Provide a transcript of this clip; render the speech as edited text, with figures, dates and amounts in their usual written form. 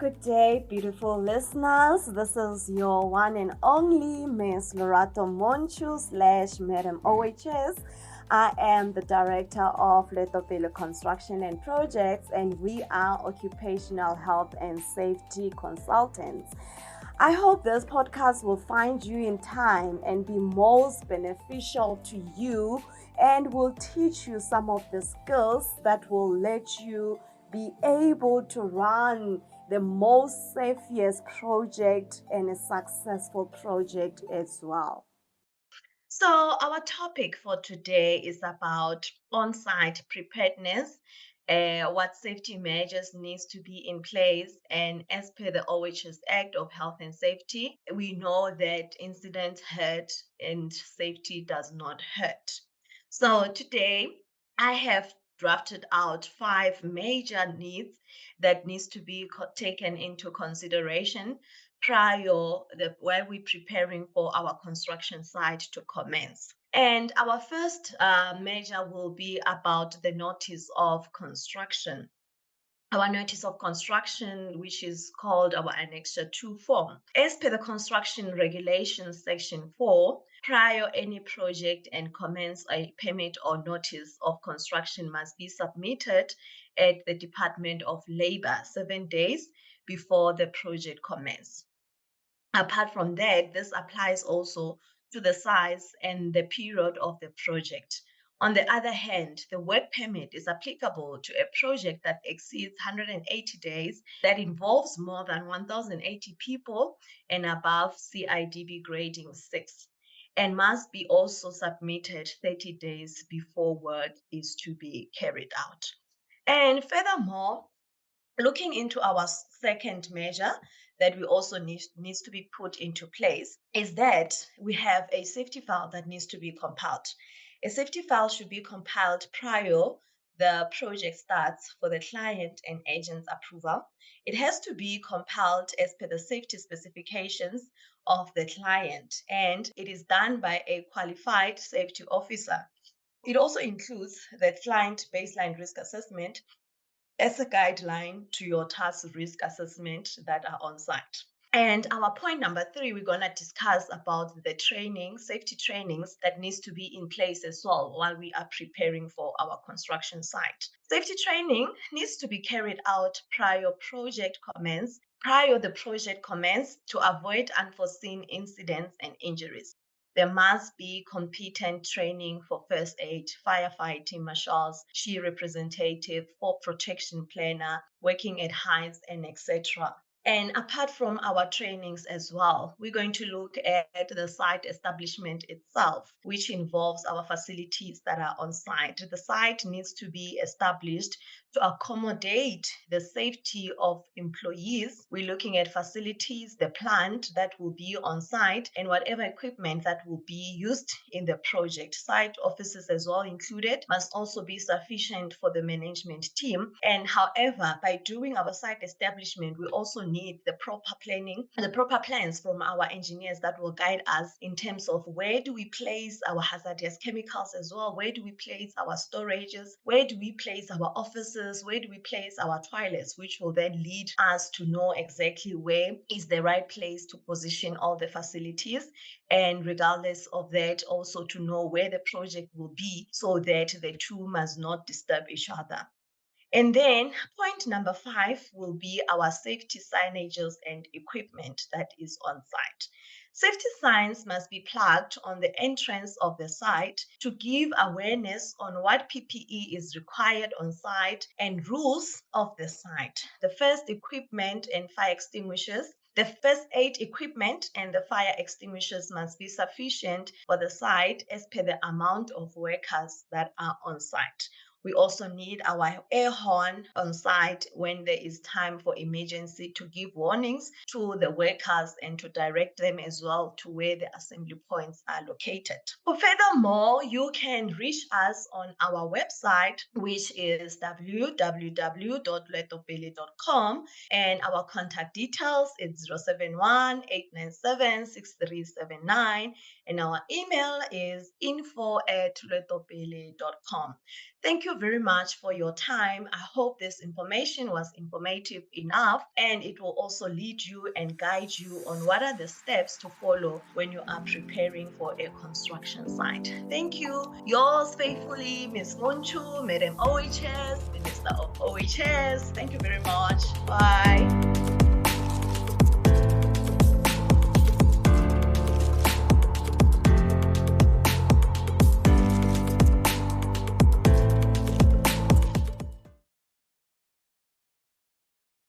Good day, beautiful listeners. This is your one and only Miss Lorato Moncho / Madam OHS. I am the director of Loetopele Construction and Projects, and we are occupational health and safety consultants. I hope this podcast will find you in time and be most beneficial to you and will teach you some of the skills that will let you be able to run the most safest project and a successful project as well. So, our topic for today is about on-site preparedness, what safety measures needs to be in place, and as per the OHS Act of Health and Safety, we know that incidents hurt and safety does not hurt. So today, I have drafted out 5 major needs that needs to be taken into consideration while we're preparing for our construction site to commence. And our first measure will be about the notice of construction. Our notice of construction, which is called our Annexure 2 form. As per the construction regulations section 4, prior any project and commence a permit or notice of construction must be submitted at the Department of Labor 7 days before the project commences. Apart from that, this applies also to the size and the period of the project. On the other hand, the work permit is applicable to a project that exceeds 180 days, that involves more than 1,080 people and above CIDB grading 6, and must be also submitted 30 days before work is to be carried out. And furthermore, looking into our second measure that we also needs to be put into place is that we have a safety file that needs to be compiled. A safety file should be compiled prior the project starts for the client and agent's approval. It has to be compiled as per the safety specifications of the client, and it is done by a qualified safety officer. It also includes the client baseline risk assessment as a guideline to your task risk assessment that are on site. And our point number 3, we're going to discuss about the safety trainings that needs to be in place as well while we are preparing for our construction site. Safety training needs to be carried out prior the project commence to avoid unforeseen incidents and injuries. There must be competent training for first aid, firefighting marshals, SHE representative, for protection planner, working at heights, and etc. And apart from our trainings as well, we're going to look at the site establishment itself, which involves our facilities that are on site. The site needs to be established to accommodate the safety of employees. We're looking at facilities, the plant that will be on site, and whatever equipment that will be used in the project. Site offices as well included must also be sufficient for the management team. And however, by doing our site establishment, we also need the proper plans from our engineers that will guide us in terms of where do we place our hazardous chemicals as well, where do we place our storages, where do we place our offices, where do we place our toilets, which will then lead us to know exactly where is the right place to position all the facilities, and regardless of that, also to know where the project will be so that the two must not disturb each other. And then point number 5 will be our safety signages and equipment that is on site. Safety signs must be plugged on the entrance of the site to give awareness on what PPE is required on site and rules of the site. The first equipment and fire extinguishers. The first aid equipment and the fire extinguishers must be sufficient for the site as per the amount of workers that are on site. We also need our air horn on site when there is time for emergency to give warnings to the workers and to direct them as well to where the assembly points are located. Furthermore, you can reach us on our website, which is www.loetopele.com, and our contact details is 071-897-6379, and our email is info@loetopele.com. Thank you you very much for your time. I hope this information was informative enough, and it will also lead you and guide you on what are the steps to follow when you are preparing for a construction site. Thank you. Yours faithfully, Miss Moncho, Madam OHS, Minister of OHS. Thank you very much. Bye.